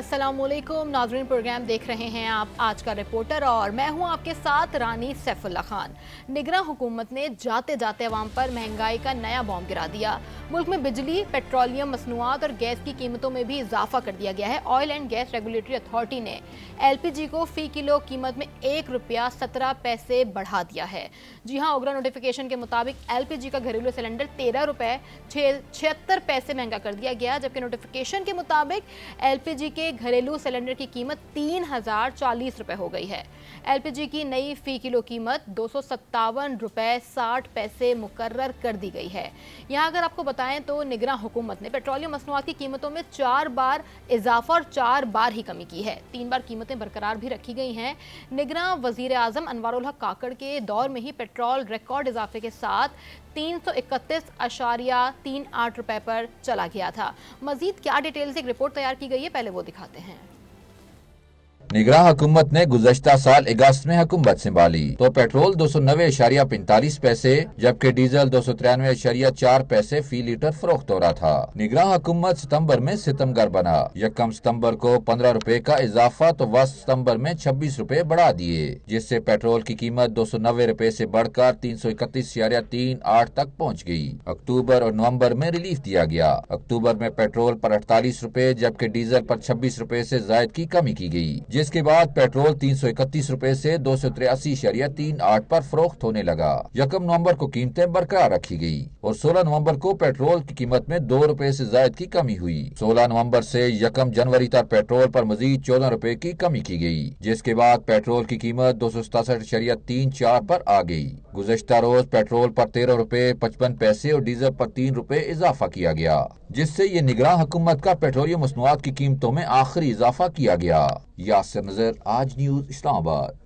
अस्सलामुअलैकुम नाज़रीन, प्रोग्राम देख रहे हैं आप आज का रिपोर्टर और मैं हूं आपके साथ रानी सैफुल्ला खान। निगरान हुकूमत ने जाते जाते अवाम पर महंगाई का नया बॉम्ब गिरा दिया। मुल्क में बिजली, पेट्रोलियम मसनूआत और गैस की कीमतों में भी इजाफा कर दिया गया है। Oil and gas regulatory authority ने LPG को फी किलो कीमत में ₹1.17 बढ़ा दिया है। जी हाँ, उगरा नोटिफिकेशन के मुताबिक LPG का घरेलू सिलेंडर ₹13.76 महंगा कर दिया गया, जबकि नोटिफिकेशन के मुताबिक LPG के घरेलू सिलेंडर की कीमत ₹3040 हो गई है। LPG की नई फी किलो कीमत ₹257.60 मुकर्रर कर दी गई है। यहाँ अगर आपको बताएं तो निगरान हुकूमत ने पेट्रोलियम मसनूआत की कीमतों में 4 बार इजाफा और 4 बार ही कमी की है। 3 बार कीमतें बरकरार भी रखी गई हैं। निगरान वजीर आजम अनवारुल हक काकड़ के दौर में ही पेट्रोल रिकॉर्ड इजाफे के साथ ₹331.38 पर चला गया था। मजीद क्या डिटेल्स एक रिपोर्ट तैयार की गई है, पहले वो दिखाते हैं। निगरान हुकूमत ने गुज़श्ता साल अगस्त में हुकूमत संभाली तो पेट्रोल 290.45 पैसे जबकि डीजल 293.4 पैसे फी लीटर फरोख्त हो रहा था। निगरान हुकूमत सितंबर में सितमगर बना। 1 सितंबर को 15 रुपए का इजाफा तो वस्त सितंबर में 26 रुपए बढ़ा दिए, जिससे पेट्रोल की कीमत 290 रुपए से बढ़कर 331.38 तक पहुँच गई। अक्टूबर और नवम्बर में रिलीफ दिया गया। अक्टूबर में पेट्रोल पर 48 रुपए जबकि डीजल पर 26 रुपए से जायद की कमी की गई, जिसके बाद पेट्रोल 331 रुपए से 283.38 पर फरोख्त होने लगा। 1 नवंबर को कीमतें बरकरार रखी गई और 16 नवंबर को पेट्रोल की कीमत में 2 रुपए से जायद की कमी हुई। 16 नवंबर से 1 जनवरी तक पेट्रोल पर मजीद 14 रुपए की कमी की गई, जिसके बाद पेट्रोल की कीमत 267.34 पर आ गई। गुज़श्ता रोज पेट्रोल पर 13 रुपए 55 पैसे और डीजल पर 3 रुपए इजाफा किया गया, जिससे ये निगरान हुकूमत का पेट्रोलियम मसनूआत की कीमतों में आखिरी इजाफा किया गया। यासिर नजर, आज न्यूज, इस्लामाबाद।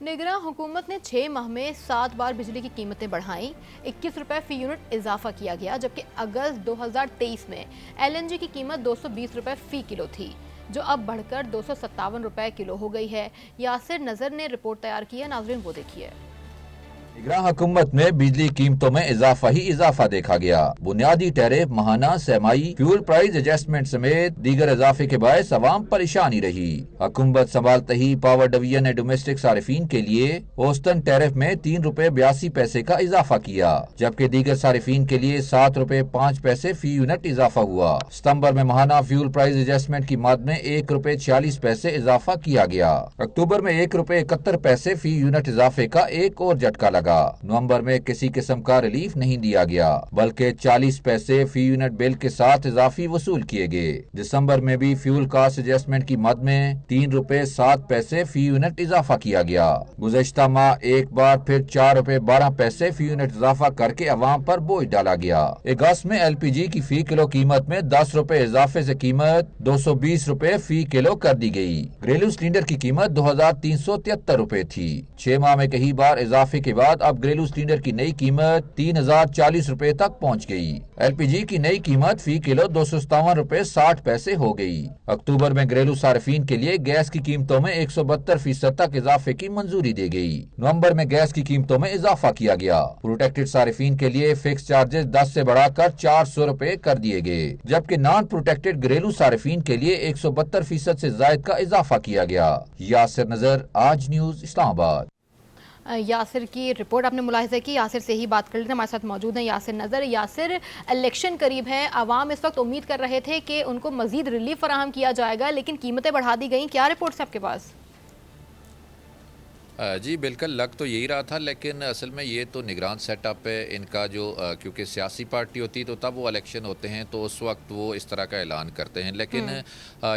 निगरान हुकूमत ने 6 माह में 7 बार बिजली की कीमतें बढ़ाई। 21 रुपए फी यूनिट इजाफा किया गया, जबकि अगस्त 2023 में LNG की कीमत 220 रुपए फी किलो थी, जो अब बढ़कर 257 रुपए किलो हो गई है। यासिर नजर ने रिपोर्ट तैयार की है, नाजरीन वो देखिए। निगरान हुकूमत में बिजली कीमतों में इजाफा ही इजाफा देखा गया। बुनियादी टैरिफ, माहाना सहमाई, फ्यूल प्राइस एडजस्टमेंट समेत दीगर इजाफे के बायस अवाम परेशानी रही। हुकूमत संभालते ही पावर डिवीजन ने डोमेस्टिक सारिफीन के लिए औसतन टैरिफ में 3 रुपए 82 पैसे का इजाफा किया, जबकि दीगर सारिफीन के लिए 7 रुपए 5 पैसे फी यूनिट इजाफा हुआ। सितम्बर में माहाना फ्यूल प्राइस एडजस्टमेंट की मद में 1 रुपए 46 पैसे इजाफा किया गया। अक्टूबर में 1 रुपए 71 पैसे फी यूनिट इजाफे का एक और झटका लगा। नवंबर में किसी किस्म का रिलीफ नहीं दिया गया, बल्कि 40 पैसे फी यूनिट बिल के साथ इजाफी वसूल किए गए। दिसंबर में भी फ्यूल कास्ट एडजस्टमेंट की मद में 3 रुपए 7 पैसे फी यूनिट इजाफा किया गया। गुज़श्ता माह एक बार फिर 4 रुपए 12 पैसे फी यूनिट इजाफा करके अवाम पर बोझ डाला गया। अगस्त में LPG की फी किलो कीमत में 10 रुपए इजाफे से कीमत 220 रुपए फी किलो कर दी गई। घरेलू सिलेंडर की कीमत 2373 रुपए थी। 6 माह में कई बार इजाफे के बाद अब घरेलू सिलेंडर की नई कीमत 3040 रुपए तक पहुंच गई। LPG की नई कीमत फी किलो 257 रुपए 60 पैसे हो गई। अक्टूबर में घरेलू सार्फिन के लिए गैस की कीमतों में 172% तक इजाफे की मंजूरी दी गई। नवंबर में गैस की कीमतों में इजाफा किया गया। प्रोटेक्टेड सार्फिन के लिए फिक्स चार्जेस 10 से बढ़ाकर 400 रुपए कर दिए गए, जबकि नॉन प्रोटेक्टेड घरेलू सार्फिन के लिए 172% से ज्यादा का इजाफा किया गया। यासिर नजर, आज न्यूज, इस्लामाबाद। यासिर की रिपोर्ट आपने मुलाहिजा की। यासिर से ही बात कर लेते हैं, हमारे साथ मौजूद हैं यासिर नज़र। यासिर, इलेक्शन करीब है, आवाम इस वक्त उम्मीद कर रहे थे कि उनको मजीद रिलीफ फराहम किया जाएगा, लेकिन कीमतें बढ़ा दी गई। क्या रिपोर्ट्स आपके पास? जी बिल्कुल, लग तो यही रहा था, लेकिन असल में ये तो निगरान सेटअप है इनका, जो क्योंकि सियासी पार्टी होती तो तब वो इलेक्शन होते हैं तो उस वक्त वो इस तरह का ऐलान करते हैं। लेकिन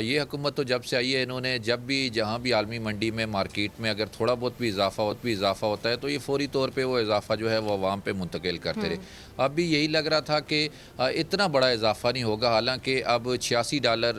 ये हुकूमत तो जब से आई है, इन्होंने जब भी जहाँ भी आलमी मंडी में, मार्केट में अगर थोड़ा बहुत भी इजाफा होता है तो ये फौरी तौर पर वो इजाफा जो है वो अवाम पे मुंतकिल करते रहे। अब भी यही लग रहा था कि इतना बड़ा इजाफा नहीं होगा। हालांकि अब $86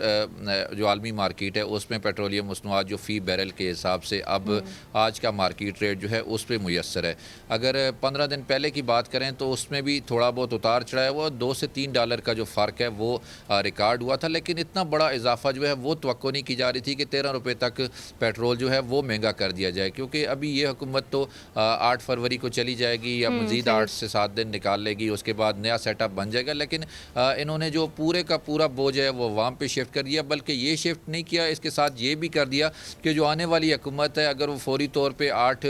जो आलमी मार्केट है उसमें पेट्रोलियम मसनूआत जो फ़ी बैरल के हिसाब से अब आज का मार्केट रेट जो है उस पर मुयसर है। अगर 15 दिन पहले की बात करें तो उसमें भी थोड़ा बहुत उतार चढ़ाया हुआ, $2 से $3 का जो फ़र्क है वो रिकॉर्ड हुआ था, लेकिन इतना बड़ा इजाफा जो है वो तवक्को नहीं की जा रही थी कि 13 रुपये तक पेट्रोल जो है वो महंगा कर दिया जाए, क्योंकि अभी ये हुकूमत तो 8 फरवरी को चली जाएगी या मज़ीद 8 से 7 दिन निकाल लेगी, उसके बाद नया सेटअप बन जाएगा। लेकिन इन्होंने जो पूरे का पूरा बोझ है वो अवाम पे शिफ्ट कर दिया, बल्कि ये शिफ्ट नहीं किया, इसके साथ ये भी कर दिया कि जो आने वाली हुकूमत है अगर वो फौरी तौर पे 8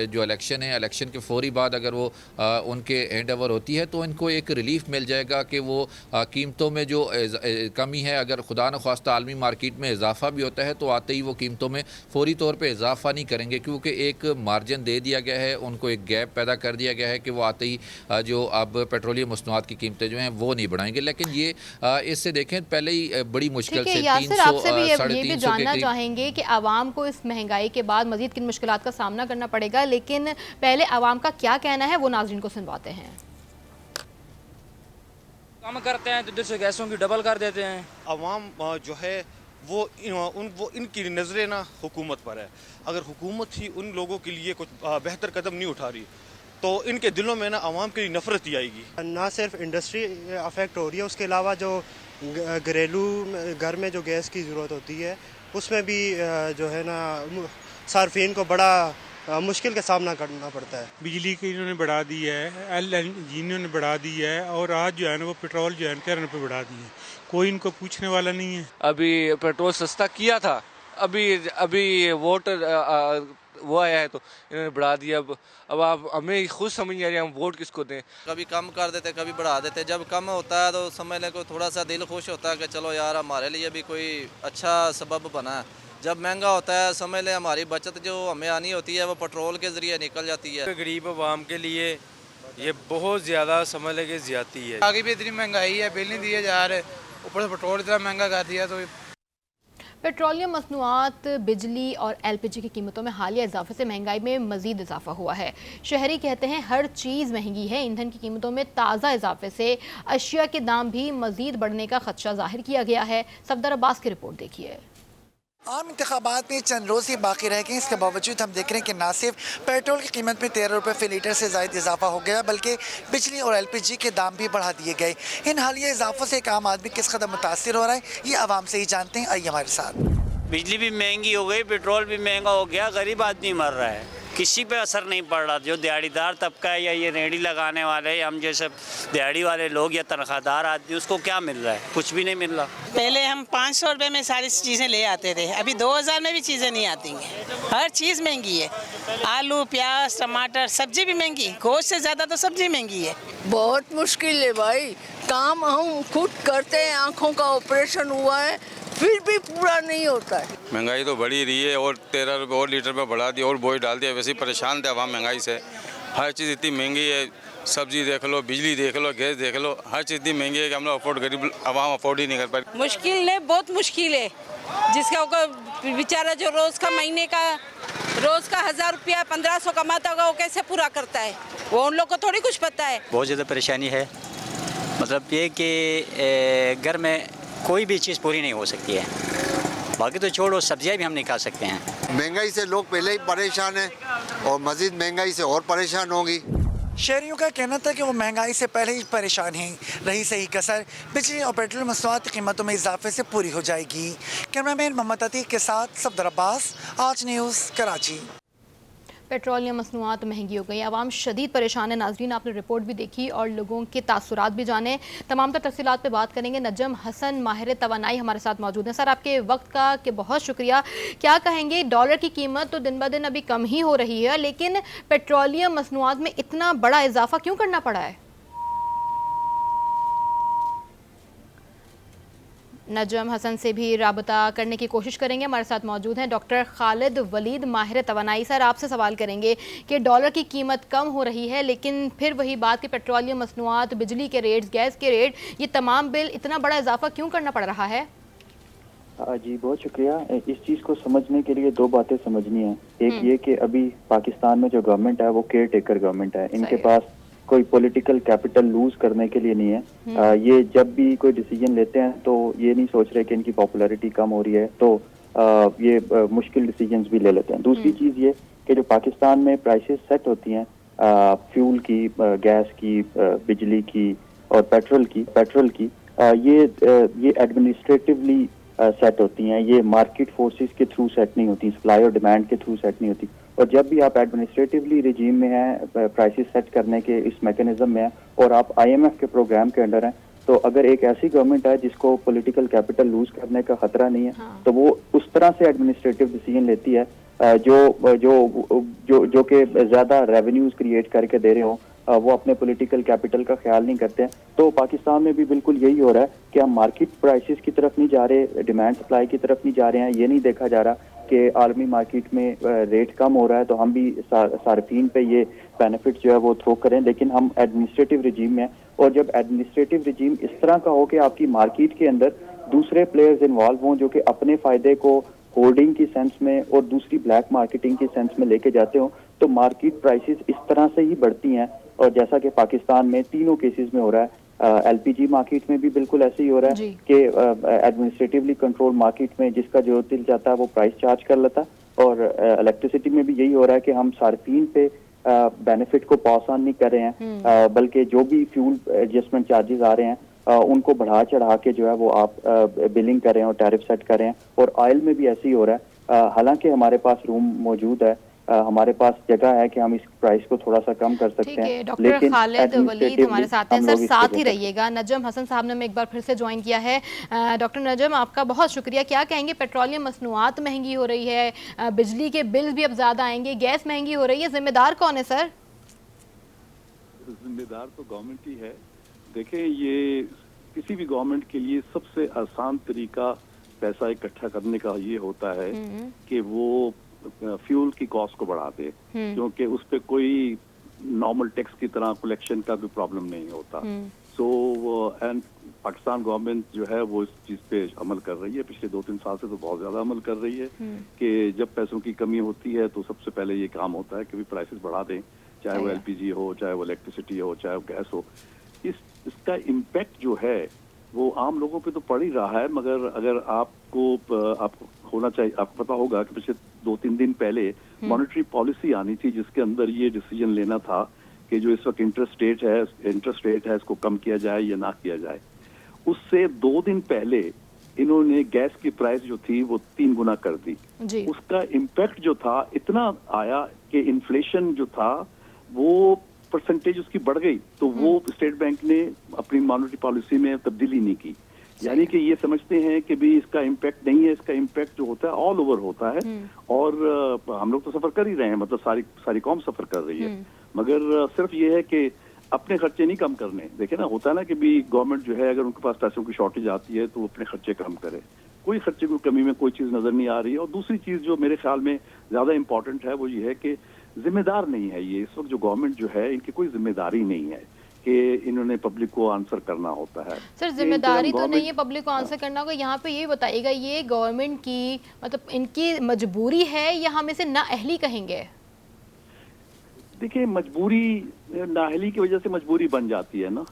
जो इलेक्शन है, इलेक्शन के फौरी बाद अगर वो उनके हैंड ओवर होती है तो इनको एक रिलीफ मिल जाएगा कि वो कीमतों में जो कमी है, अगर खुदा न ख्वास्ता आलमी मार्केट में इजाफा भी होता है तो आते ही वो कीमतों में फौरी तौर पे इजाफा नहीं करेंगे, क्योंकि एक मार्जिन दे दिया गया है उनको, एक गैप पैदा कर दिया गया है कि वो आते ही जो अब पेट्रोलियम मसनूआत की कीमतें जो हैं वो नहीं बढ़ाएंगे। लेकिन ये इससे देखें पहले ही बड़ी मुश्किल से 300 आपसे भी ये भी 350 जानना चाहेंगे कि आवाम को इस महंगाई के बाद मजीद किन मुश्किलात का सामना करना पड़ेगा, लेकिन पहले आवाम का क्या कहना है वो नाज़रीन को सुनवाते हैं। काम करते हैं तो दूसरे गैसों की डबल कर देते हैं। अवाम जो है वो इनकी नज़रें ना हुकूमत पर है। अगर हुकूमत ही उन लोगों के लिए कुछ बेहतर कदम नहीं उठा रही तो इनके दिलों में ना अवाम के लिए नफरत ही आएगी। ना सिर्फ इंडस्ट्री अफेक्ट हो रही है, उसके अलावा जो घरेलू घर में जो गैस की ज़रूरत होती है उसमें भी जो है ना सार्फिन को बड़ा मुश्किल का सामना करना पड़ता है। बिजली की इन्होंने बढ़ा दी है, LNG इन्होंने बढ़ा दी है, और आज जो है ना वो पेट्रोल जो है 13 रुपये बढ़ा दी है, कोई इनको पूछने वाला नहीं है। अभी पेट्रोल सस्ता किया था, अभी वोट वो आया है तो इन्होंने बढ़ा दिया। अब आप हमें खुद समझ नहीं आ रही हम वोट किसको दें। कभी कम कर देते कभी बढ़ा देते, जब कम होता है तो समझ लें को थोड़ा सा दिल खुश होता है कि चलो यार हमारे लिए भी कोई अच्छा सबब बना है। जब महंगा होता है समझ लें हमारी बचत जो हमें आनी होती है वो पेट्रोल के ज़रिए निकल जाती है। गरीब आवाम के लिए ये बहुत ज़्यादा समझ लें कि ज़्यादती है। आगे भी इतनी महंगाई है, बिल नहीं दिए जा रहे, ऊपर से पेट्रोल इतना महंगा कर दिया। तो पेट्रोलियम मसनूआत, बिजली और LPG की कीमतों में हालिया इजाफे से महंगाई में मजीद इजाफा हुआ है। शहरी कहते हैं हर चीज़ महंगी है। ईंधन की कीमतों में ताज़ा इजाफे से अशिया के दाम भी मजीद बढ़ने का खदशा जाहिर किया गया है। सफदर अब्बास की रिपोर्ट देखिए। आम इंतखाबात में चंद रोज़ ही बाकी रह गए, इसके बावजूद हम देख रहे हैं कि ना सिर्फ पेट्रोल की कीमत में 13 रुपये फ़ी लीटर से ज़ायद इजाफा हो गया, बल्कि बिजली और LPG के दाम भी बढ़ा दिए गए। इन हालिया इजाफों से एक आम आदमी किस कदर मुतासिर हो रहा है ये आवाम से ही जानते हैं। आइए हमारे साथ। बिजली भी महंगी हो गई, पेट्रोल भी महंगा हो गया, गरीब आदमी मर रहा है, किसी पे असर नहीं पड़ रहा। जो दिहाड़ीदार तबका है या ये रेहड़ी लगाने वाले, हम जैसे दिहाड़ी वाले लोग या तनख्वाहदार आदमी, उसको क्या मिल रहा है? कुछ भी नहीं मिल रहा। पहले हम 500 रुपये में सारी चीज़ें ले आते थे, अभी 2000 में भी चीज़ें नहीं आती हैं। हर चीज़ महंगी है, आलू, प्याज, टमाटर, सब्जी भी महंगी, गोश्त से ज़्यादा तो सब्जी महंगी है। बहुत मुश्किल है भाई, काम हम खुद करते हैं, आँखों का ऑपरेशन हुआ है फिर भी पूरा नहीं होता है। महंगाई तो बढ़ी रही है और 13 रुपये और लीटर में बढ़ा दिया और बोझ डाल दिया। वैसे ही परेशान थे आवाम महंगाई से, हर चीज़ इतनी महंगी है, सब्जी देख लो, बिजली देख लो, गैस देख लो, हर चीज़ इतनी महंगी है कि हम लोग गरीब आवाम अफोर्ड ही नहीं कर पाए। मुश्किल है, बहुत मुश्किल है। जिसका बेचारा जो रोज़ का 1000 रुपया 1500 कमाता होगा वो कैसे पूरा करता है, वो उन लोग को थोड़ी कुछ पता है। बहुत ज़्यादा परेशानी है, मतलब ये कि घर में कोई भी चीज़ पूरी नहीं हो सकती है, बाकी तो छोड़ो सब्जियां भी हम नहीं खा सकते हैं। महंगाई से लोग पहले ही परेशान हैं और मज़ीद महंगाई से और परेशान होंगी। शहरियों का कहना था कि वो महंगाई से पहले ही परेशान हैं, रही सही कसर बिजली और पेट्रोल मसनूआत की कीमतों में इजाफे से पूरी हो जाएगी। कैमरामैन मोहम्मद अतीक के साथ सफदर अब्बास, आज न्यूज़, कराची। पेट्रोलियम मसनूआत महंगी हो गई, आवाम शदीद परेशान है। नाजरीन आपने रिपोर्ट भी देखी और लोगों के तासुरात भी जाने। तमाम तर तफसीलात पे बात करेंगे। नजम हसन माहिर तवानाई हमारे साथ मौजूद हैं। सर आपके वक्त का के बहुत शुक्रिया। क्या कहेंगे, डॉलर की कीमत तो दिन ब दिन अभी कम ही हो रही है, लेकिन पेट्रोलियम मसनूआत में इतना बड़ा इजाफा क्यों करना पड़ा है? नजम हसन से भी राबता करने की कोशिश करेंगे। हमारे साथ मौजूद हैं डॉक्टर खालिद वलीद माहिर तवानाई। सर आपसे सवाल करेंगे कि डॉलर की कीमत कम हो रही है, लेकिन फिर वही बात कि पेट्रोलियम मसनूआत, बिजली के रेट्स, गैस के रेट, ये तमाम बिल इतना बड़ा इजाफा क्यों करना पड़ रहा है? जी बहुत शुक्रिया। इस चीज़ को समझने के लिए दो बातें समझनी है। एक ये कि अभी पाकिस्तान में जो गवर्नमेंट है वो केयर टेकर गवर्नमेंट है, इनके पास कोई पॉलिटिकल कैपिटल लूज करने के लिए नहीं है। ये जब भी कोई डिसीजन लेते हैं तो ये नहीं सोच रहे कि इनकी पॉपुलैरिटी कम हो रही है तो ये मुश्किल डिसीजंस भी ले लेते हैं। दूसरी चीज़ ये कि जो पाकिस्तान में प्राइसेस सेट होती हैं फ्यूल की, गैस की, बिजली की और पेट्रोल की, ये एडमिनिस्ट्रेटिवली सेट होती हैं। ये मार्केट फोर्सेस के थ्रू सेट नहीं होती, सप्लाई और डिमांड के थ्रू सेट नहीं होती। और जब भी आप एडमिनिस्ट्रेटिवली रिजीम में हैं, प्राइसेस सेट करने के इस मैकेनिज्म में हैं और आप IMF के प्रोग्राम के अंडर हैं, तो अगर एक ऐसी गवर्नमेंट है जिसको पॉलिटिकल कैपिटल लूज करने का खतरा नहीं है, तो वो उस तरह से एडमिनिस्ट्रेटिव डिसीजन लेती है जो कि ज्यादा रेवेन्यूज क्रिएट करके दे रहे हो, वो अपने पॉलिटिकल कैपिटल का ख्याल नहीं करते हैं। तो पाकिस्तान में भी बिल्कुल यही हो रहा है कि हम मार्केट प्राइसेस की तरफ नहीं जा रहे, डिमांड सप्लाई की तरफ नहीं जा रहे हैं। ये नहीं देखा जा रहा कि आलमी मार्केट में रेट कम हो रहा है तो हम भी सार्फिन पे ये बेनिफिट जो है वो थ्रो करें, लेकिन हम एडमिनिस्ट्रेटिव रिजीम में। और जब एडमिनिस्ट्रेटिव रिजीम इस तरह का हो कि आपकी मार्केट के अंदर दूसरे प्लेयर्स इन्वॉल्व हों जो कि अपने फायदे को होल्डिंग की सेंस में और दूसरी ब्लैक मार्केटिंग की सेंस में लेके जाते हो, तो मार्केट प्राइसेस इस तरह से ही बढ़ती हैं। और जैसा कि पाकिस्तान में तीनों केसेस में हो रहा है, LPG मार्केट में भी बिल्कुल ऐसे ही हो रहा है कि एडमिनिस्ट्रेटिवली कंट्रोल मार्केट में जिसका जो दिल चाहता है वो प्राइस चार्ज कर लेता है। और इलेक्ट्रिसिटी में भी यही हो रहा है कि हम सार्फिन पे बेनिफिट को पास ऑन नहीं कर रहे हैं, बल्कि जो भी फ्यूल एडजस्टमेंट चार्जेस आ रहे हैं उनको बढ़ा चढ़ा के जो है वो आप बिलिंग कर रहे हैं और टैरिफ सेट कर रहे हैं। और ऑयल में भी ऐसे ही हो रहा है। हालांकि हमारे पास रूम मौजूद है, हमारे पास जगह है कि हम इस प्राइस को थोड़ा सा कम कर सकते हैं। डॉक्टर खालिद वलीद हमारे साथ हैं। सर साथ ही रहिएगा। नजम हसन साहब ने एक बार फिर से ज्वाइन किया है। डॉक्टर नजम, आपका बहुत शुक्रिया। क्या कहेंगे, पेट्रोलियम मसनूआत महंगी हो रही है, बिजली के बिल भी अब ज़्यादा आएंगे, गैस महंगी हो रही है, जिम्मेदार कौन है सर? जिम्मेदार तो गवर्नमेंट ही है। देखें, ये किसी भी गवर्नमेंट के लिए सबसे आसान तरीका पैसा इकट्ठा करने का ये होता है कि वो फ्यूल की कॉस्ट को बढ़ा दे, क्योंकि उस पर कोई नॉर्मल टैक्स की तरह कलेक्शन का भी प्रॉब्लम नहीं होता। सो एंड पाकिस्तान गवर्नमेंट जो है वो इस चीज पे अमल कर रही है। पिछले 2-3 साल से तो बहुत ज्यादा अमल कर रही है कि जब पैसों की कमी होती है तो सबसे पहले ये काम होता है कि भी प्राइसेस बढ़ा दें, चाहे वो LPG हो, चाहे वो इलेक्ट्रिसिटी हो, चाहे वो गैस हो। इसका इम्पैक्ट जो है वो आम लोगों पे तो पड़ ही रहा है, मगर अगर आपको होना चाहिए, आपको पता होगा कि पिछले 2-3 दिन पहले मॉनेटरी पॉलिसी आनी थी जिसके अंदर ये डिसीजन लेना था कि जो इस वक्त इंटरेस्ट रेट है इसको कम किया जाए या ना किया जाए। उससे 2 दिन पहले इन्होंने गैस की प्राइस जो थी वो 3 गुना कर दी। उसका इम्पैक्ट जो था इतना आया कि इन्फ्लेशन जो था वो परसेंटेज उसकी बढ़ गई, तो वो स्टेट बैंक ने अपनी मॉनेटरी पॉलिसी में तब्दीली नहीं की। यानी कि ये समझते हैं कि भी इसका इम्पैक्ट नहीं है, इसका इम्पैक्ट जो होता है ऑल ओवर होता है। और हम लोग तो सफर कर ही रहे हैं, मतलब सारी कौम सफर कर रही है, मगर सिर्फ ये है कि अपने खर्चे नहीं कम करने। देखे ना, होता है ना कि भी गवर्नमेंट जो है अगर उनके पास पैसों की शॉर्टेज आती है तो वो अपने खर्चे कम करे। कोई खर्चे की कमी में कोई चीज नजर नहीं आ रही है। और दूसरी चीज जो मेरे ख्याल में ज्यादा इंपॉर्टेंट है वो ये है कि जिम्मेदार नहीं है ये। इस वक्त जो गवर्नमेंट जो है इनकी कोई जिम्मेदारी नहीं है कि इन्होंने पब्लिक को आंसर करना होता है। सर जिम्मेदारी तो नहीं है पब्लिक को आंसर करना होगा। यहाँ पे ये बताइएगा, ये गवर्नमेंट की मतलब इनकी मजबूरी है या हम इसे नाअहली कहेंगे? देखिए, मजबूरी नाअहली की वजह से मजबूरी बन जाती है ना।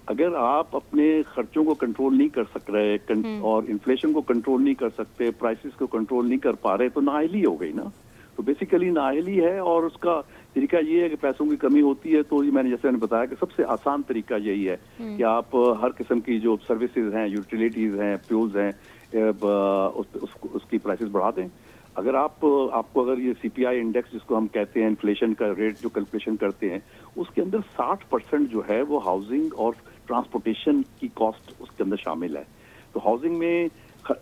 अगर आप अपने खर्चों को कंट्रोल नहीं कर सक रहे और इन्फ्लेशन को कंट्रोल नहीं कर सकते, प्राइसेस को कंट्रोल नहीं कर पा रहे, तो नाअहली हो गई ना। तो बेसिकली नाअहली है। और उसका तरीका ये है कि पैसों की कमी होती है तो मैंने बताया कि सबसे आसान तरीका यही है कि आप हर किस्म की जो सर्विसेज हैं, यूटिलिटीज हैं, फ्यूल्स हैं, उसकी प्राइसेस बढ़ा दें। अगर आपको अगर ये CPI इंडेक्स जिसको हम कहते हैं, इन्फ्लेशन का रेट जो कैलकुलेशन करते हैं, उसके अंदर 60% जो है वो हाउसिंग और ट्रांसपोर्टेशन की कॉस्ट उसके अंदर शामिल है। तो हाउसिंग में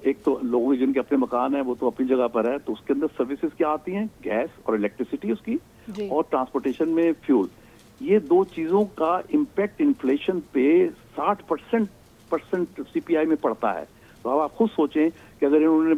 एक तो लोगों जिनके अपने मकान है वो तो अपनी जगह पर है, तो उसके अंदर सर्विसेज क्या आती हैं, गैस और इलेक्ट्रिसिटी उसकी, और ट्रांसपोर्टेशन में फ्यूल। ये 2 चीजों का इम्पैक्ट इन्फ्लेशन पे 60% CPI में पड़ता है। तो अब आप खुद सोचें कि अगर इन्होंने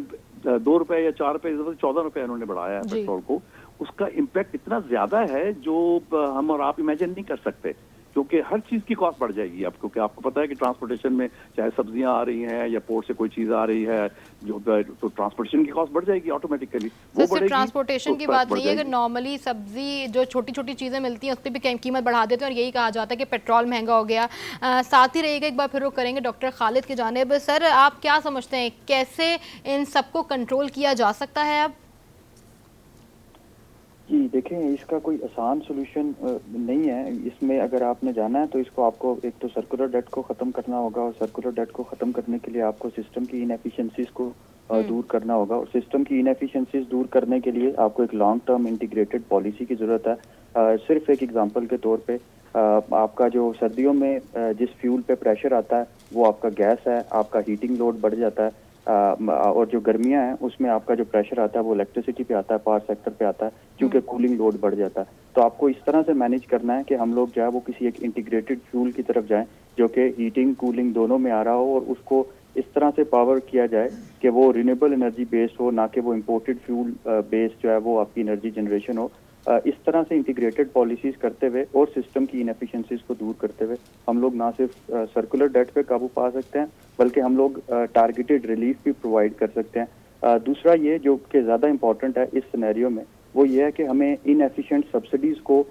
2 रुपए या 4 रुपए, 14 रुपए इन्होंने बढ़ाया है पेट्रोल को, उसका इम्पैक्ट इतना ज्यादा है जो हम और आप इमेजिन नहीं कर सकते क्योंकि हर चीज़ की कॉस्ट बढ़ जाएगी अब, क्योंकि आपको पता है कि ट्रांसपोर्टेशन में चाहे सब्जियां आ रही हैं या पोर्ट से कोई चीज़ आ रही है जो तो ट्रांसपोर्टेशन की कॉस्ट बढ़ जाएगी ऑटोमेटिकली। वो सिर्फ ट्रांसपोर्टेशन की बात नहीं है, अगर नॉर्मली सब्जी जो छोटी छोटी चीज़ें मिलती हैं उस पर भी कीमत बढ़ा देते हैं और यही कहा जाता है कि पेट्रोल महंगा हो गया। साथ ही रहिएगा, एक बार फिर रुख करेंगे डॉक्टर खालिद की जानिब। सर, आप क्या समझते हैं कैसे इन सबको कंट्रोल किया जा सकता है अब? जी देखें, इसका कोई आसान सोल्यूशन नहीं है। इसमें अगर आपने जाना है तो इसको आपको एक तो सर्कुलर डेट को ख़त्म करना होगा, और सर्कुलर डेट को ख़त्म करने के लिए आपको सिस्टम की इनएफिशिएंसीज को दूर करना होगा, और सिस्टम की इनएफिशिएंसीज दूर करने के लिए आपको एक लॉन्ग टर्म इंटीग्रेटेड पॉलिसी की ज़रूरत है। सिर्फ एक एग्जांपल के तौर पे आपका जो सर्दियों में जिस फ्यूल पे प्रेशर आता है वो आपका गैस है, आपका हीटिंग लोड बढ़ जाता है, और जो गर्मियां हैं उसमें आपका जो प्रेशर आता है वो इलेक्ट्रिसिटी पे आता है, पावर सेक्टर पे आता है, क्योंकि कूलिंग लोड बढ़ जाता है। तो आपको इस तरह से मैनेज करना है कि हम लोग जो है वो किसी एक इंटीग्रेटेड फ्यूल की तरफ जाएं जो कि हीटिंग कूलिंग दोनों में आ रहा हो, और उसको इस तरह से पावर किया जाए कि वो रिन्यूएबल एनर्जी बेस्ड हो, ना कि वो इम्पोर्टेड फ्यूल बेस्ड जो है वो आपकी एनर्जी जनरेशन हो। इस तरह से इंटीग्रेटेड पॉलिसीज करते हुए और सिस्टम की इनएफिशिएंसीज को दूर करते हुए हम लोग ना सिर्फ सर्कुलर डेट पे काबू पा सकते हैं, बल्कि हम लोग टारगेटेड रिलीफ भी प्रोवाइड कर सकते हैं। दूसरा ये जो कि ज़्यादा इंपॉर्टेंट है इस सिनेरियो में, वो ये है कि हमें इनएफिशिएंट सब्सिडीज़ को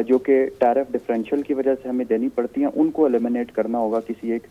जो कि टैरिफ डिफरेंशियल की वजह से हमें देनी पड़ती हैं, उनको एलिमिनेट करना होगा किसी एक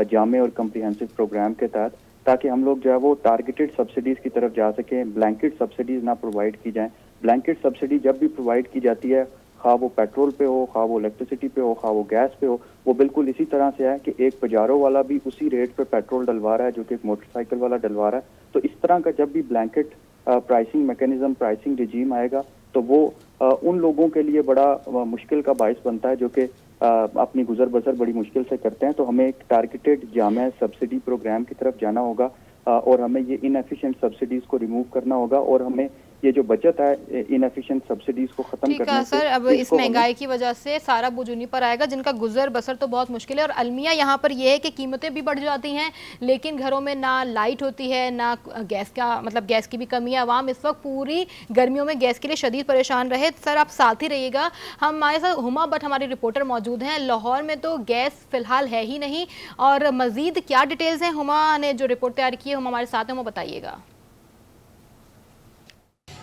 जामे और कम्प्रिहेंसिव प्रोग्राम के तहत, ताकि हम लोग जो है वो टारगेटेड सब्सिडीज़ की तरफ जा सकें, ब्लैंकेट सब्सिडीज़ ना प्रोवाइड की जाएँ। ब्लैंकेट सब्सिडी जब भी प्रोवाइड की जाती है, खा वो पेट्रोल पे हो, खा वो इलेक्ट्रिसिटी पे हो, खा वो गैस पे हो, वो बिल्कुल इसी तरह से है कि एक पजारो वाला भी उसी रेट पे पेट्रोल डलवा रहा है जो कि एक मोटरसाइकिल वाला डलवा रहा है। तो इस तरह का जब भी blanket pricing mechanism, pricing regime आएगा तो वो उन लोगों के लिए बड़ा मुश्किल का बायस बनता है जो कि अपनी गुजर बसर बड़ी मुश्किल से करते हैं। तो हमें एक टारगेटेड जामे सब्सिडी प्रोग्राम की तरफ जाना होगा, और हमें ये इनएफिशिएंट सब्सिडीज को रिमूव करना होगा, और हमें ये जो बचत है इनएफिशिएंट सब्सिडीज को खत्म करने से। सर, अब इस महंगाई की वजह से सारा बोझ उन्हीं पर आएगा जिनका गुजर बसर तो बहुत मुश्किल है। और अलमिया यहाँ पर यह है कि कीमतें भी बढ़ जाती हैं, लेकिन घरों में ना लाइट होती है, ना गैस का, मतलब गैस की भी कमी है। आवाम इस वक्त पूरी गर्मियों में गैस के लिए शदीद परेशान रहे। सर, आप साथ ही रहिएगा। हमारे साथ हुमा भट्ट हमारी रिपोर्टर मौजूद हैं। लाहौर में तो गैस फिलहाल है ही नहीं, और मजीद क्या डिटेल्स हैं हुमा ने जो रिपोर्ट तैयार की है, हम हमारे साथ हैं, वो बताइएगा।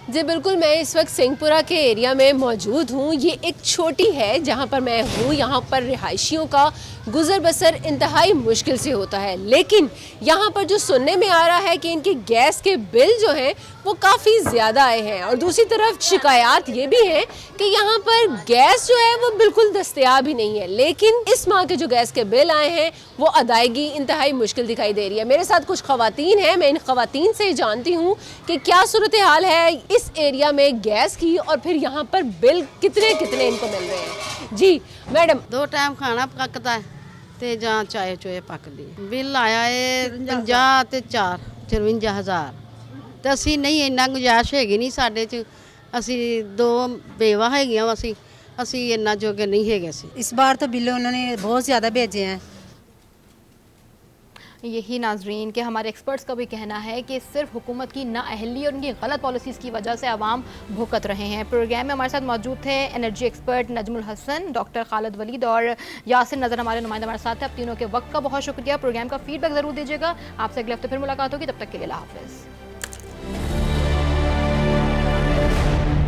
जी बिल्कुल, मैं इस वक्त सिंहपुरा के एरिया में मौजूद हूँ। ये एक छोटी है जहाँ पर मैं हूँ, यहाँ पर रिहायशियों का गुजर बसर इंतहाई मुश्किल से होता है, लेकिन यहाँ पर जो सुनने में आ रहा है कि इनके गैस के बिल जो हैं वो काफ़ी ज़्यादा आए हैं, और दूसरी तरफ शिकायत ये भी है कि यहाँ पर गैस जो है वो बिल्कुल दस्तयाब ही नहीं है। लेकिन इस माह के जो गैस के बिल आए हैं वो अदायगी इंतहाई मुश्किल दिखाई दे रही है। मेरे साथ कुछ ख़वातीन हैं, मैं इन ख़वातीन से जानती हूँ कि क्या सूरत हाल है इस एरिया में गैस की, और फिर यहाँ पर बिल कितने कितने इनको मिल रहे हैं। जी मैडम, 2 टाइम खाना पकता है ते ਜਾਂ ਚਾਏ ਚੋਏ ਪੱਕਦੀ। ਬਿੱਲ ਆਇਆ ਏ 50 ਤੇ 4 54,000, ਤੇ ਅਸੀਂ ਨਹੀਂ ਇੰਨਾ ਗੁਜ਼ਾਰਿਸ਼ ਹੈਗੀ ਨਹੀਂ ਸਾਡੇ ਚ। ਅਸੀਂ 2 ਬੇਵਾ ਹੈਗੀਆਂ, ਅਸੀਂ ਇੰਨਾ ਜੋਗੇ नहीं ਹੈਗੇ ਸੀ। इस बार तो बिल उन्होंने बहुत ज़्यादा भेजे हैं। यही नाजरीन के हमारे एक्सपर्ट्स का भी कहना है कि सिर्फ हुकूमत की नाअहली और उनकी गलत पॉलिसीज़ की वजह से आवाम भुगत रहे हैं। प्रोग्राम में हमारे साथ मौजूद थे energy expert Najmul Hasan, doctor Khalid Waleed और यासिर नज़र, हमारे नुमाइंदा हमारे साथ थे। अब तीनों के वक्त का बहुत शुक्रिया। प्रोग्राम का फीडबैक ज़रूर दीजिएगा। आपसे अगले हफ्ते फिर मुलाकात होगी, तब तक के लिए अल्लाह हाफ़िज़।